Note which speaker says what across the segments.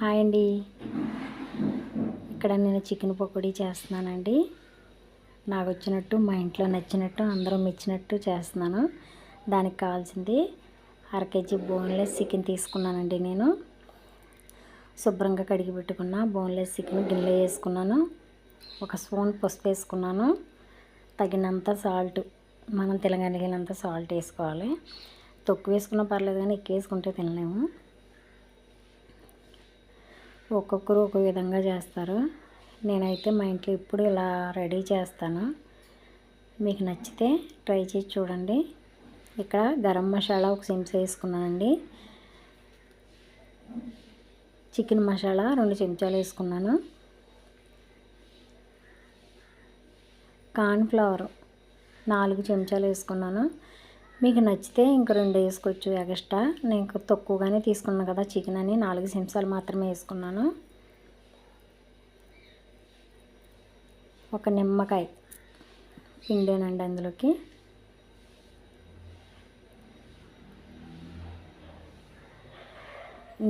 Speaker 1: Hi అండి. ఇక్కడ నేను చికెన్ పకోడీ చేస్తున్నానండి. నాకు వచ్చినట్టు, మా ఇంట్లో నచ్చినట్టు, అందరూ మెచ్చినట్టు చేస్తున్నాను. దానికి కావాల్సింది 1/2 కేజీ బోన్లెస్ చికెన్ తీసుకున్నానండి. నేను శుభ్రంగా కడిగి పెట్టుకున్న బోన్లెస్ చికెన్ గిన్నెలో వేసుకున్నాను. 1 స్పూన్ పసుపు వేసుకున్నాను. తగినంత సాల్ట్, మనం తినగలిగినంత సాల్ట్ వేసుకోవాలి. తక్కువ వేసుకున్నా పర్లేదు, కానీ ఎక్కువ వేసుకుంటే తినలేము. ఒక్కొక్కరు ఒక విధంగా చేస్తారు. నేనైతే మా ఇంట్లో ఇప్పుడు ఇలా రెడీ చేస్తాను. మీకు నచ్చితే ట్రై చేసి చూడండి. ఇక్కడ గరం మసాలా 1 చెంచా వేసుకున్నానండి. చికెన్ మసాలా 2 చెంచాలు వేసుకున్నాను. కార్న్ ఫ్లవర్ 4 చెంచాలు వేసుకున్నాను. మీకు నచ్చితే ఇంక 2 వేసుకోవచ్చు ఎక్స్ట్రా. నేను తక్కువగానే తీసుకున్నాను కదా చికెన్ అని 4 చెంచాలు మాత్రమే వేసుకున్నాను. 1 నిమ్మకాయ పిండేనండి అందులోకి.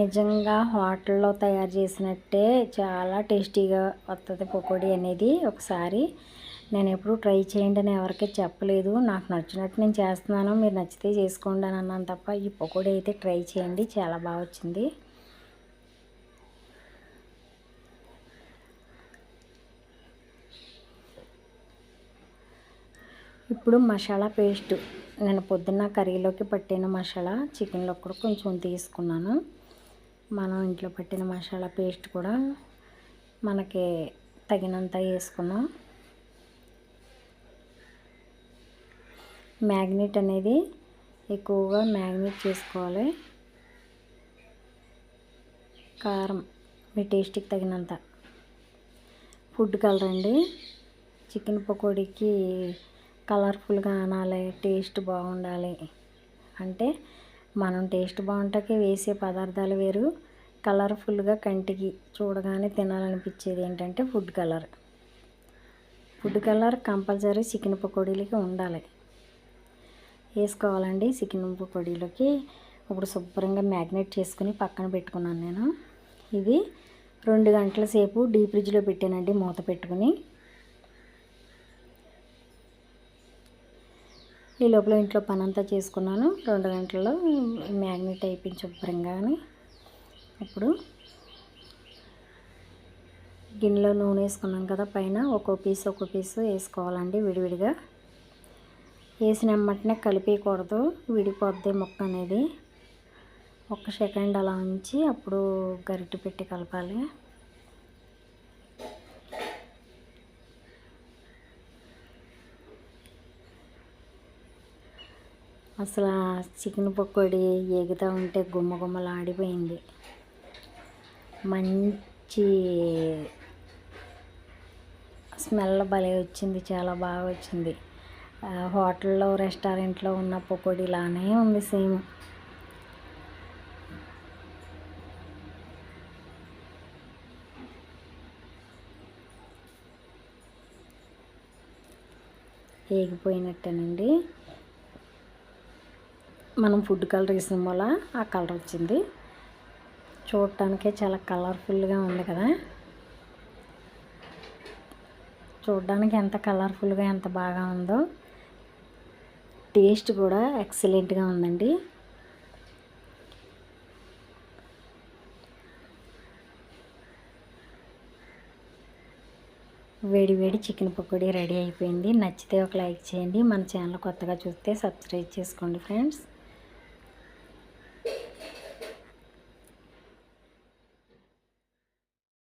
Speaker 1: నిజంగా హోటల్లో తయారు చేసినట్టే చాలా టేస్టీగా వస్తుంది పకోడీ అనేది. ఒకసారి నేను ఎప్పుడు ట్రై చేయండి అని ఎవరికీ చెప్పలేదు. నాకు నచ్చినట్టు నేను చేస్తున్నాను, మీరు నచ్చితే చేసుకోండి అని అన్నాను తప్ప, ఈ పకోడీ అయితే ట్రై చేయండి, చాలా బాగా వచ్చింది. ఇప్పుడు మసాలా పేస్ట్, నేను పొద్దున్న కర్రీలోకి పట్టిన మసాలా చికెన్లో కూడా కొంచెం తీసుకున్నాను. మనం ఇంట్లో పట్టిన మసాలా పేస్ట్ కూడా మనకి తగినంత వేసుకున్నాం. మ్యాగ్నెట్ అనేది ఎక్కువగా మ్యాగ్నెట్ చేసుకోవాలి. కారం మీ టేస్ట్కి తగినంత. ఫుడ్ కలర్ అండి. చికెన్ పకోడీకి కలర్ఫుల్గా అనాలి, టేస్ట్ బాగుండాలి అంటే మనం టేస్ట్ బాగుంటాకే వేసే పదార్థాలు వేరు. కలర్ఫుల్గా కంటికి చూడగానే తినాలనిపించేది ఏంటంటే food colour. Food colour compulsory chicken పకోడీలకి ఉండాలి, వేసుకోవాలండి. చికెన్ పకోడీలోకి ఇప్పుడు శుభ్రంగా మ్యాగ్నేట్ చేసుకుని పక్కన పెట్టుకున్నాను నేను. ఇది 2 గంటల సేపు డీప్ ఫ్రిడ్జ్లో పెట్టానండి మూత పెట్టుకుని. ఈ లోపల ఇంట్లో పనంతా చేసుకున్నాను. 2 గంటల్లో మ్యాగ్నేట్ అయిపోయింది శుభ్రంగాని. ఇప్పుడు గిన్నెలో నూనె వేసుకున్నాం కదా, పైన ఒక్కో పీసు వేసుకోవాలండి విడివిడిగా. వేసిన వెంటనే కలిపేయకూడదు, విడిపోద్ది ముక్క అనేది. 1 సెకండ్ అలా ఉంచి అప్పుడు గరిటె పెట్టి కలపాలి. అసలు చికెన్ పకోడీ ఎగుతూ ఉంటే గుమ్మగుమ్మలాడిపోయింది. మంచి స్మెల్ భలే వచ్చింది, చాలా బాగా వచ్చింది. హోటల్లో రెస్టారెంట్లో ఉన్న పకోడీ లానే ఉంది సేమ్. వేగిపోయినట్టేనండి. మనం ఫుడ్ కలర్ వేసిన వల్ల ఆ కలర్ వచ్చింది. చూడటానికే చాలా కలర్ఫుల్గా ఉంది కదా. చూడడానికి ఎంత కలర్ఫుల్గా ఎంత బాగా ఉందో, టేస్ట్ కూడా ఎక్సలెంట్గా ఉందండి. వేడి వేడి చికెన్ పకోడీ రెడీ అయిపోయింది. నచ్చితే ఒక లైక్ చేయండి. మన ఛానల్ కొత్తగా చూస్తే సబ్స్క్రైబ్ చేసుకోండి ఫ్రెండ్స్.